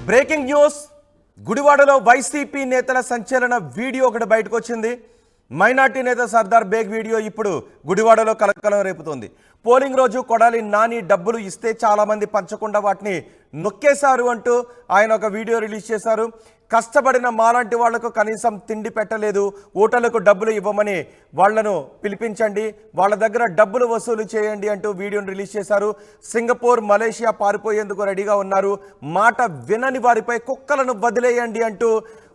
Breaking news గుడివాడలో YCP నేతల సంచలన వీడియో ఒకటి బయటకు వచ్చింది. మైనార్టీ నేత సర్దార్ బేగ్ వీడియో ఇప్పుడు గుడివాడలో కలకలం రేపుతోంది. పోలింగ్ రోజు కొడాలి నాని డబ్బులు ఇస్తే చాలా మంది పంచకుండా వాటిని నొక్కేశారు అంటూ ఆయన ఒక వీడియో రిలీజ్ చేశారు. కష్టపడిన మాలాంటి వాళ్లకు కనీసం తిండి పెట్టలేదు, ఓటర్లకు డబ్బులు ఇవ్వమని వాళ్లను పిలిపించండి, వాళ్ళ దగ్గర డబ్బులు వసూలు చేయండి అంటూ వీడియోను రిలీజ్ చేశారు. సింగపూర్, మలేషియా పారిపోయేందుకు రెడీగా ఉన్నారు, మాట వినని వారిపై కుక్కలను వదిలేయండి అంటూ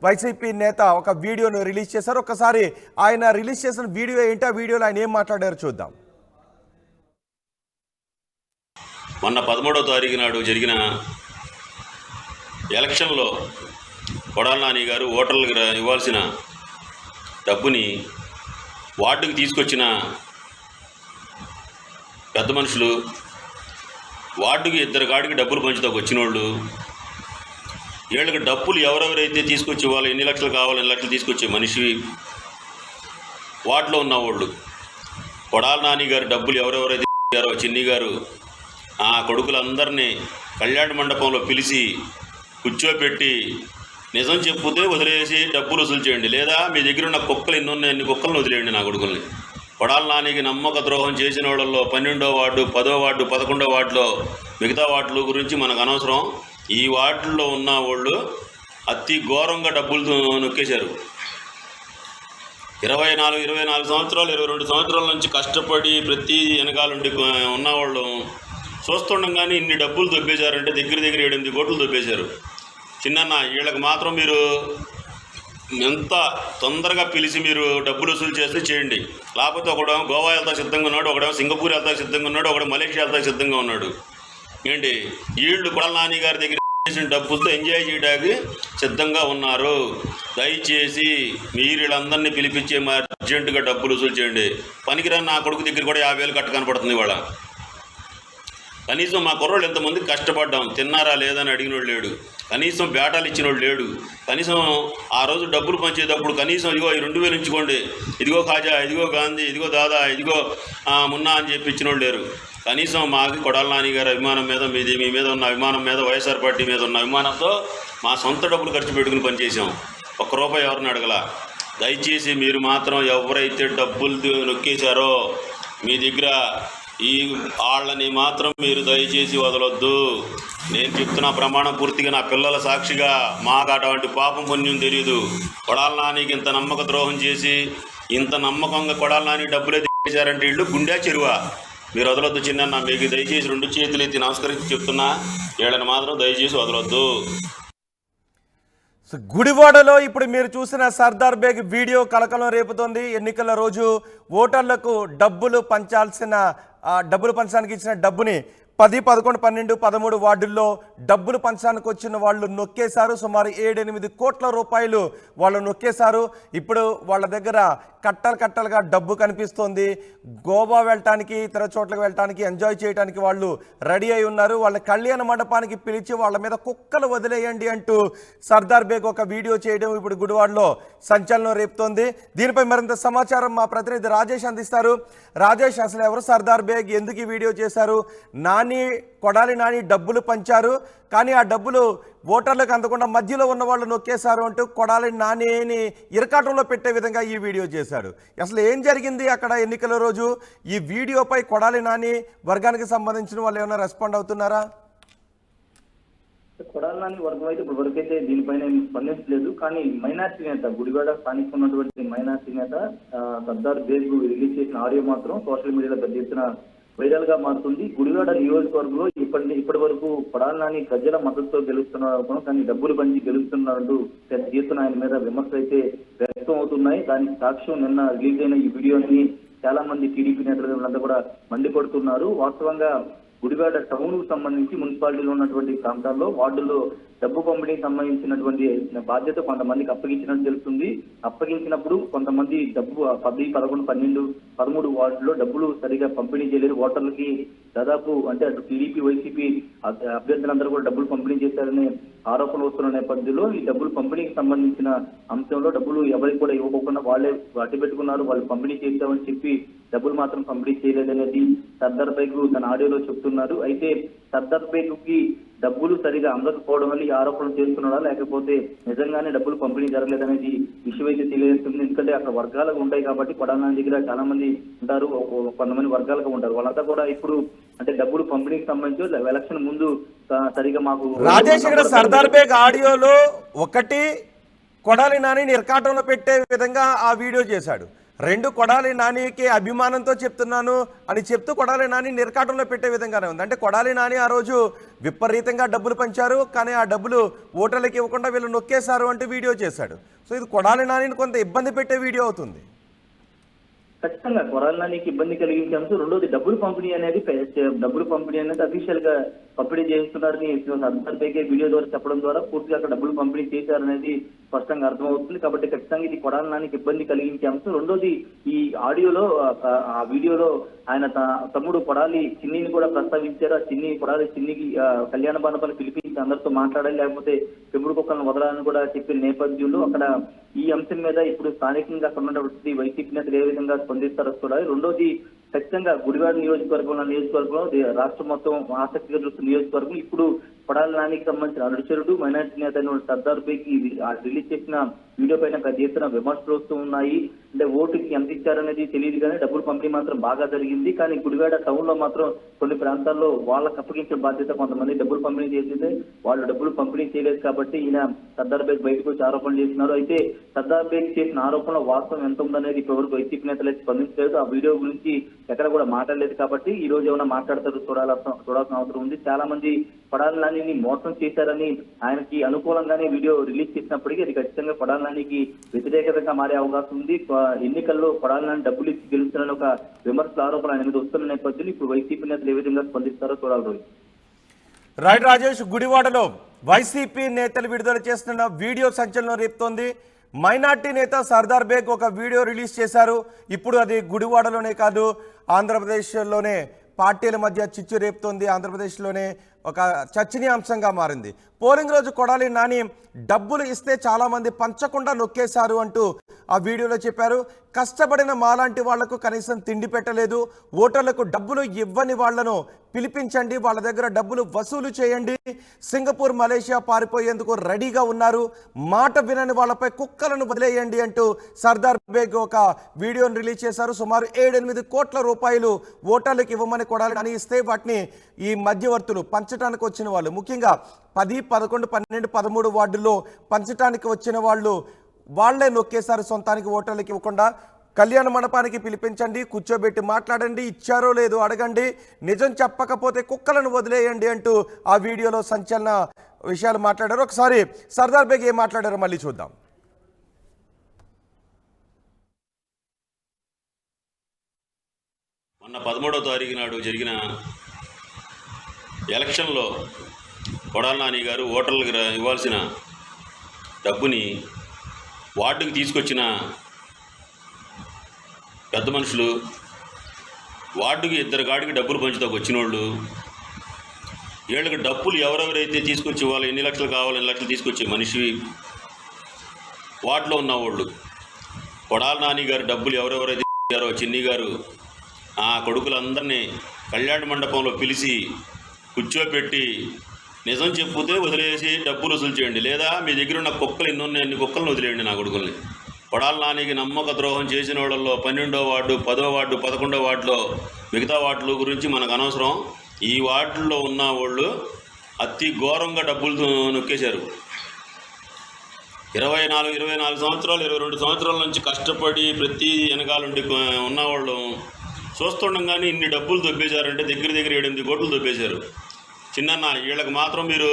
వైసీపీ నేత ఒక వీడియోను రిలీజ్ చేశారు. ఒకసారి ఆయన రిలీజ్ చేసిన వీడియో ఏంటి, ఆ వీడియోలో ఆయన ఏం మాట్లాడారో చూద్దాం. మొన్న 13వ తారీఖు నాడు జరిగిన ఎలక్షన్లో కొడాలి నాని గారు ఓటర్లకు ఇవ్వాల్సిన డబ్బుని వార్డుకి తీసుకొచ్చిన పెద్ద మనుషులు, వార్డుకి ఇద్దరు కాడికి డబ్బులు పంచుతాకు వచ్చిన వాళ్ళు, వీళ్ళకి డబ్బులు ఎవరెవరైతే తీసుకొచ్చి వాళ్ళు ఎన్ని లక్షలు కావాలి ఎన్ని లక్షలు తీసుకొచ్చే మనిషి, వార్డులో ఉన్నవాళ్ళు కొడాలి నాని గారు డబ్బులు ఎవరెవరైతే ఇచ్చారో చిన్ని గారు ఆ కొడుకులందరినీ కళ్యాణ మండపంలో పిలిచి కూర్చోపెట్టి నిజం చెప్పుతే వదిలేసి డబ్బులు వసూలు చేయండి, లేదా మీ దగ్గర ఉన్న కుక్కలు ఎన్ని ఉన్నాయి అన్ని కుక్కలను వదిలేయండి నా కొడుకుల్ని. కొడాలి నానికి నమ్మక ద్రోహం చేసిన వాళ్ళల్లో 12వ వార్డు, 10వ వార్డు, 11వ వార్డులో మిగతా వార్డుల గురించి మనకు అనవసరం. ఈ వార్డుల్లో ఉన్న వాళ్ళు అతి ఘోరంగా డబ్బులు నొక్కేశారు. 24 సంవత్సరాలు 22 సంవత్సరాల నుంచి కష్టపడి ప్రతి వెనకాలండి ఉన్నవాళ్ళు చూస్తుండగానే ఇన్ని డబ్బులు దొబ్బేశారంటే దగ్గర 8 కోట్లు దొబ్బేశారు. చిన్న వీళ్ళకి మాత్రం మీరు ఎంత తొందరగా పిలిచి మీరు డబ్బులు వసూలు చేస్తే చేయండి, లేకపోతే ఒకడేమో గోవా వెళ్తా సిద్ధంగా ఉన్నాడు, ఒకడేమో సింగపూర్ వెళ్తా సిద్ధంగా ఉన్నాడు, ఒకడు మలేషియా వెళ్తా సిద్ధంగా ఉన్నాడు. ఏంటి వీళ్ళు కొడాలి నాని గారి దగ్గర చేసిన డబ్బులతో ఎంజాయ్ చేయడానికి సిద్ధంగా ఉన్నారు. దయచేసి మీరు వీళ్ళందరినీ పిలిపించి అర్జెంటుగా డబ్బులు వసూలు చేయండి. పనికిరాని నా కొడుకు దగ్గర కూడా 50,000 కట్ట కనపడుతుంది ఇవాళ. కనీసం మా కుర్రోళ్ళు ఎంతమంది కష్టపడ్డాం, తిన్నారా లేదని అడిగినోడు లేడు, కనీసం బేటాలు ఇచ్చినోడు లేడు, కనీసం ఆ రోజు డబ్బులు పంచేటప్పుడు కనీసం ఇదిగో ఈ 2,000 ఉంచుకోండి, ఇదిగో ఖాజా, ఇదిగో గాంధీ, ఇదిగో దాదా, ఇదిగో మున్నా అని చెప్పి ఇచ్చినోడు లేరు. కనీసం మాకు కొడాలి నాని గారి అభిమానం మీద మీ మీద ఉన్న అభిమానం మీద వైఎస్ఆర్ పార్టీ మీద ఉన్న అభిమానంతో మా సొంత డబ్బులు ఖర్చు పెట్టుకుని పనిచేసాం, ₹1 ఎవరిని అడగల. దయచేసి మీరు మాత్రం ఎవరైతే డబ్బులు నొక్కేశారో మీ దగ్గర ఈ వాళ్ళని మాత్రం మీరు దయచేసి వదలొద్దు. నేను చెప్తున్నా ప్రమాణం పూర్తిగా నా పిల్లల సాక్షిగా, మాకు అటువంటి పాపం పుణ్యం తెలియదు. కొడాలి నానికి ఇంత నమ్మక ద్రోహం చేసి ఇంత నమ్మకంగా కొడాలి నాని డబ్బులే తీసేశారంటే వీళ్ళు గుండె చెరువా, మీరు వదలొద్దు. చిన్న మీకు దయచేసి 2 చేతులు ఎత్తి నమస్కరించి చెప్తున్నా, వీళ్ళని మాత్రం దయచేసి వదలొద్దు. గుడివాడలో ఇప్పుడు మీరు చూసిన సర్దార్ బేగ్ వీడియో కలకలం రేపుతోంది. ఎన్నికల రోజు ఓటర్లకు డబ్బులు పంచడానికి ఇచ్చిన డబ్బుని 10, 11, 12, 13 వార్డుల్లో డబ్బులు పంచడానికి వచ్చిన వాళ్ళు నొక్కేశారు. సుమారు 7-8 కోట్ల రూపాయలు వాళ్ళు నొక్కేశారు. ఇప్పుడు వాళ్ళ దగ్గర కట్టలుగా డబ్బు కనిపిస్తోంది. గోవా వెళ్ళటానికి, ఇతర చోట్లకు వెళ్ళటానికి, ఎంజాయ్ చేయడానికి వాళ్ళు రెడీ అయి ఉన్నారు. వాళ్ళ కళ్యాణ మండపానికి పిలిచి వాళ్ళ మీద కుక్కలు వదిలేయండి అంటూ సర్దార్ బేగ్ ఒక వీడియో చేయడం ఇప్పుడు గుడివాడలో సంచలనం రేపుతోంది. దీనిపై మరింత సమాచారం మా ప్రతినిధి రాజేష్ అందిస్తారు. రాజేష్, అసలు ఎవరు సర్దార్ బేగ్, ఎందుకు ఈ వీడియో చేశారు? కొడాలి నాని డబ్బులు పంచారు, కానీ ఆ డబ్బులు ఓటర్లకు అందకుండా మధ్యలో ఉన్న వాళ్ళు నొక్కేశారు అంటూ కొడాలి నానిని ఇరకాటంలో పెట్టే విధంగా ఈ వీడియో చేశారు. అసలు ఏం జరిగింది అక్కడ ఎన్నికల రోజు? ఈ వీడియోపై కొడాలి నాని వర్గానికి సంబంధించిన వాళ్ళు ఏమైనా రెస్పాండ్ అవుతున్నారా? కొడాలి నాని వర్గం అయితే ఇప్పుడు వరకైతే దీనిపైన ఏమి స్పందించలేదు. కానీ మైనార్టీ నేత, గుడివాడ స్థానిక ఉన్నటువంటి మైనార్టీ నేత సర్దార్ బేగ్ రిలీజ్ చేసిన ఆడియో మాత్రం సోషల్ మీడియాలో పెద్ద ఎత్తున వైరల్ గా మారుతుంది. గుడివాడ నియోజకవర్గంలో ఇప్పటి వరకు కొడాలి నాని ప్రజల మద్దతుతో గెలుస్తున్నారు, కానీ డబ్బులు పంచి గెలుస్తున్నారంటూ పెద్ద ఎత్తున ఆయన మీద విమర్శలు అయితే వ్యక్తం అవుతున్నాయి. దానికి సాక్ష్యం నిన్న రిలీజ్ అయిన ఈ వీడియోని చాలా మంది టీడీపీ నేతలంతా కూడా మండిపడుతున్నారు. వాస్తవంగా గుడివాడ టౌన్ కు సంబంధించి మున్సిపాలిటీలో ఉన్నటువంటి ప్రాంతాల్లో వార్డుల్లో డబ్బు పంపిణీకి సంబంధించినటువంటి బాధ్యత కొంతమందికి అప్పగించినట్టు తెలుస్తుంది. అప్పగించినప్పుడు కొంతమంది డబ్బు 10, 11, 12, 13 వార్డుల్లో డబ్బులు సరిగా పంపిణీ చేయలేదు. ఓటర్లకి దాదాపు అంటే అటు టీడీపీ, వైసీపీ అభ్యర్థులందరూ కూడా డబ్బులు పంపిణీ చేశారనే ఆరోపణలు వస్తున్న నేపథ్యంలో ఈ డబ్బులు పంపిణీకి సంబంధించిన అంశంలో డబ్బులు ఎవరికి కూడా ఇవ్వకుండా వాళ్ళే అడ్డు పెట్టుకున్నారు. వాళ్ళు పంపిణీ చేస్తామని చెప్పి డబ్బులు మాత్రం పంపిణీ చేయలేదనేది సర్దార్ బేగ్ తన ఆడియోలో చెప్తున్నారు. అయితే సర్దార్ బేగ్ కి డబ్బులు సరిగా అందకపోవడం వల్ల ఈ ఆరోపణలు చేస్తున్నాడా, లేకపోతే నిజంగానే డబ్బులు పంపిణీ జరగలేదనేది విషయం అయితే తెలియజేస్తుంది. ఎందుకంటే అక్కడ వర్గాలుగా ఉంటాయి కాబట్టి కొడాలి నాని దగ్గర చాలా మంది ఉంటారు, కొంతమంది వర్గాలుగా ఉంటారు. వాళ్ళంతా కూడా ఇప్పుడు అంటే డబ్బులు పంపిణీకి సంబంధించి ఎలక్షన్ ముందు సరిగా మాకు రాజేష్ ఇక్కడ సర్దార్ బేగ్ ఆడియోలో ఒకటి కొడాలి నాని నిర్కాటంలో పెట్టే విధంగా ఆ వీడియో చేశాడు. రెండు కొడాలి నానికి అభిమానంతో చెప్తున్నాను అని చెప్తూ కొడాలి నాని నిర్కాటంలో పెట్టే విధంగానే ఉంది. అంటే కొడాలి నాని ఆ రోజు విపరీతంగా డబ్బులు పంచారు, కానీ ఆ డబ్బులు ఓటర్లకు ఇవ్వకుండా వీళ్ళు నొక్కేశారు అంటూ వీడియో చేశాడు. సో ఇది కొడాలి నానిని కొంత ఇబ్బంది పెట్టే వీడియో అవుతుంది. ఖచ్చితంగా కొడాలి నానికి ఇబ్బంది కలిగించే అంశం. రెండోది డబ్బులు పంపిణీ అనేది అఫీషియల్ గా పంపిణీ చేస్తున్నారని సర్దార్ బేగ్ వీడియో ద్వారా చెప్పడం ద్వారా పూర్తిగా అక్కడ డబ్బులు పంపిణీ చేశారనేది స్పష్టంగా అర్థమవుతుంది. కాబట్టి ఖచ్చితంగా ఇది కొడాలి నానికి ఇబ్బంది కలిగించే అంశం. రెండోది ఈ ఆడియోలో ఆ వీడియోలో ఆయన తమ్ముడు కొడాలి చిన్నిని కూడా ప్రస్తావించారు. ఆ కొడాలి చిన్నికి కళ్యాణ మండపాన్ని పిలిపించి అందరితో మాట్లాడాలి, లేకపోతే పెంపుడు కుక్కలను వదలాలని కూడా చెప్పిన నేపథ్యంలో అక్కడ ఈ అంశం మీద ఇప్పుడు స్థానికంగా అక్కడ ఉన్నటువంటి వైసీపీ నేతలు ఏ విధంగా స్పందిస్తారో చూడాలి. రెండోది ఖచ్చితంగా గుడివాడ నియోజకవర్గంలో రాష్ట్రం మొత్తం ఆసక్తిగా చూస్తున్న నియోజకవర్గం ఇప్పుడు కొడాలి నానికి సంబంధించిన అనుచరుడు మైనార్టీ నేత సర్దార్ బేగ్ రిలీజ్ చేసిన వీడియో పైన పెద్ద ఎత్తున విమర్శలు వస్తూ ఉన్నాయి. అంటే ఓటుకి ఎంత ఇచ్చారనేది తెలియదు, కానీ డబ్బులు పంపిణీ మాత్రం బాగా జరిగింది. కానీ గుడివాడ టౌన్ లో మాత్రం కొన్ని ప్రాంతాల్లో వాళ్ళకి అప్పగించిన బాధ్యత కొంతమంది డబ్బులు పంపిణీ చేసిందే, వాళ్ళు డబ్బులు పంపిణీ చేయలేదు కాబట్టి ఈయన సర్దార్ బేగ్ బయటకు వచ్చి ఆరోపణలు చేస్తున్నారు. అయితే సర్దార్ బేగ్ చేసిన ఆరోపణలో వాస్తవం ఎంత ఉందనేది ఇప్పటివరకు వైసీపీ నేతలు స్పందించలేదు. ఆ వీడియో గురించి ఎక్కడ కూడా మాట్లాడలేదు కాబట్టి ఈ రోజు ఏమైనా మాట్లాడతారు చూడాల్సిన అవసరం ఉంది. చాలా మంది కొడాలి నానిని మోసం చేశారని ఆయనకి అనుకూలంగానే వీడియో రిలీజ్ చేసినప్పటికీ అది ఖచ్చితంగా కొడాలి నానికి వ్యతిరేకతగా మారే అవకాశం ఉంది. ఎన్నికల్లో కొడాలి నాని డబ్బులు ఇచ్చి గెలుస్తున్న ఒక విమర్శల ఆరోపణ ఆయన మీద వస్తున్న నేపథ్యంలో ఇప్పుడు వైసీపీ నేతలు ఏ విధంగా స్పందిస్తారో చూడాలి. రైట్ రాజేష్, గుడివాడలో వైసీపీ నేతలు విడుదల చేస్తున్న వీడియో సంచలనం రేపుతోంది. మైనార్టీ నేత సర్దార్ బేగ్ ఒక వీడియో రిలీజ్ చేశారు. ఇప్పుడు అది గుడివాడలోనే కాదు, ఆంధ్రప్రదేశ్లోనే పార్టీల మధ్య చిచ్చు రేపుతోంది. ఆంధ్రప్రదేశ్లోనే ఒక చర్చనీయాంశంగా మారింది. పోలింగ్ రోజు కొడాలి నాని డబ్బులు ఇస్తే చాలామంది పంచకుండా నొక్కేశారు అంటూ ఆ వీడియోలో చెప్పారు. కష్టపడిన మాలాంటి వాళ్లకు కనీసం తిండి పెట్టలేదు, ఓటర్లకు డబ్బులు ఇవ్వని వాళ్లను పిలిపించండి, వాళ్ళ దగ్గర డబ్బులు వసూలు చేయండి, సింగపూర్ మలేషియా పారిపోయేందుకు రెడీగా ఉన్నారు, మాట వినని వాళ్ళపై కుక్కలను వదిలేయండి అంటూ సర్దార్ బేగ్ ఒక వీడియోను రిలీజ్ చేశారు. సుమారు 7-8 కోట్ల రూపాయలు ఓటర్లకు ఇవ్వమని కొడాలి నాని ఇస్తే వాటిని ఈ మధ్యవర్తులు పంచడానికి వచ్చిన వాళ్ళు, ముఖ్యంగా 10, 11, 12, 13 వార్డుల్లో పంచడానికి వచ్చిన వాళ్ళు వాళ్లే నొక్కేశారు. సొంతానికి ఓటర్లకు ఇవ్వకుండా కళ్యాణ మండపానికి పిలిపించండి, కూర్చోబెట్టి మాట్లాడండి, ఇచ్చారో లేదో అడగండి, నిజం చెప్పకపోతే కుక్కలను వదిలేయండి అంటూ ఆ వీడియోలో సంచలన విషయాలు మాట్లాడారు. ఒకసారి సర్దార్ బేగ్ ఏం మాట్లాడారో మళ్ళీ చూద్దాం. మొన్న 13వ తారీఖు నాడు జరిగిన ఎలక్షన్లో కొడాలి నాని గారు ఓటర్లకు ఇవ్వాల్సిన డబ్బుని వార్డుకి తీసుకొచ్చిన పెద్ద మనుషులు, వార్డుకి 2 గాడికి డబ్బులు పంచుతాకు వచ్చిన వాళ్ళు, వీళ్ళకి డబ్బులు ఎవరెవరైతే తీసుకొచ్చి వాళ్ళు ఎన్ని లక్షలు కావాలి, ఎన్ని లక్షలు తీసుకొచ్చే మనిషి వార్డులో ఉన్నవాళ్ళు, కొడాలి నాని గారు డబ్బులు ఎవరెవరైతే ఇచ్చారో చిన్ని గారు ఆ కొడుకులందరినీ కళ్యాణ మండపంలో పిలిచి కూర్చోబెట్టి నిజం చెప్పుతే వదిలేసి డబ్బులు వసూలు చేయండి, లేదా మీ దగ్గర ఉన్న కుక్కలు ఎన్ని ఉన్నాయి అన్ని కుక్కలను వదిలేయండి నా కొడుకుల్ని. కొడాలి నానికి నమ్మక ద్రోహం చేసిన వాళ్ళల్లో 12వ వార్డు, 10వ వార్డు, 11వ వార్డులో మిగతా వార్డుల గురించి మనకు అనవసరం. ఈ వార్డుల్లో ఉన్న వాళ్ళు అతి ఘోరంగా డబ్బులు నొక్కేశారు. 24 సంవత్సరాలు 22 సంవత్సరాల నుంచి కష్టపడి ప్రతి వెనకాలండి ఉన్నవాళ్ళు చూస్తుండగానే ఇన్ని డబ్బులు దొబ్బేశారంటే దగ్గర 7-8 కోట్లు దొబ్బేశారు. చిన్న వీళ్ళకి మాత్రం మీరు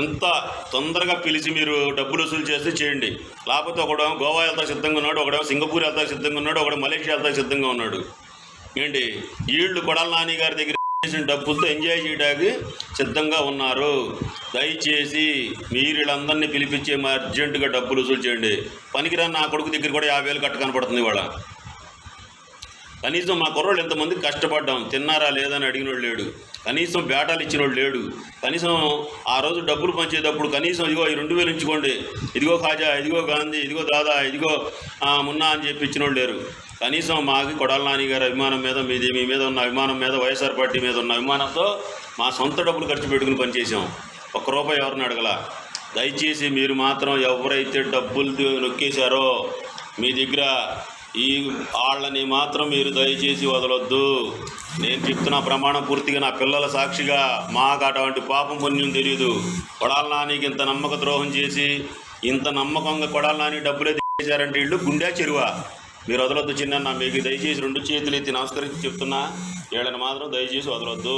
ఎంత తొందరగా పిలిచి మీరు డబ్బులు వసూలు చేస్తే చేయండి, లేకపోతే ఒకడేమో గోవా వెళ్తా సిద్ధంగా ఉన్నాడు, ఒకడేమో సింగపూర్ వెళ్తా సిద్ధంగా ఉన్నాడు, ఒకడు మలేషియా వెళ్తా సిద్ధంగా ఉన్నాడు. ఏంటి వీళ్ళు కొడాలి నాని గారి దగ్గర చేసిన డబ్బులతో ఎంజాయ్ చేయడానికి సిద్ధంగా ఉన్నారు. దయచేసి మీరు వీళ్ళందరినీ పిలిపించి అర్జెంటుగా డబ్బులు వసూలు చేయండి. పనికిరాని నా కొడుకు దగ్గర కూడా 50,000 కట్ట కనపడుతుంది ఇవాళ. కనీసం మా కుర్రోళ్ళు ఎంతమంది కష్టపడ్డాం, తిన్నారా లేదని అడిగినోడు లేడు, కనీసం బేటాలు ఇచ్చినోడు లేడు, కనీసం ఆ రోజు డబ్బులు పంచేటప్పుడు కనీసం ఇదిగో 2,000 ఉంచుకోండి, ఇదిగో ఖాజా, ఇదిగో గాంధీ, ఇదిగో దాదా, ఇదిగో మున్నా అని చెప్పి ఇచ్చినోళ్ళు లేరు. కనీసం మాకు కొడాల నాని గారి అభిమానం మీద మీ మీద ఉన్న అభిమానం మీద వైఎస్ఆర్ పార్టీ మీద ఉన్న అభిమానంతో మా సొంత డబ్బులు ఖర్చు పెట్టుకుని పనిచేసాం. ఒక్క రూపాయి ఎవరిని అడగల. దయచేసి మీరు మాత్రం ఎవరైతే డబ్బులు నొక్కేశారో మీ దగ్గర ఈ వాళ్ళని మాత్రం మీరు దయచేసి వదలొద్దు. నేను చెప్తున్న ప్రమాణం పూర్తిగా నా పిల్లల సాక్షిగా, మాకు అటువంటి పాపం పుణ్యం తెలియదు. కొడాల నానికి ఇంత నమ్మక ద్రోహం చేసి ఇంత నమ్మకంగా కొడాల నాని డబ్బులే తీసేశారంటే వీళ్ళు గుండె చెరువా. మీరు వదలొద్దు చిన్న. మీకు దయచేసి 2 చేతులు ఎత్తి నమస్కరించి చెప్తున్నా, వీళ్ళని మాత్రం దయచేసి వదలొద్దు.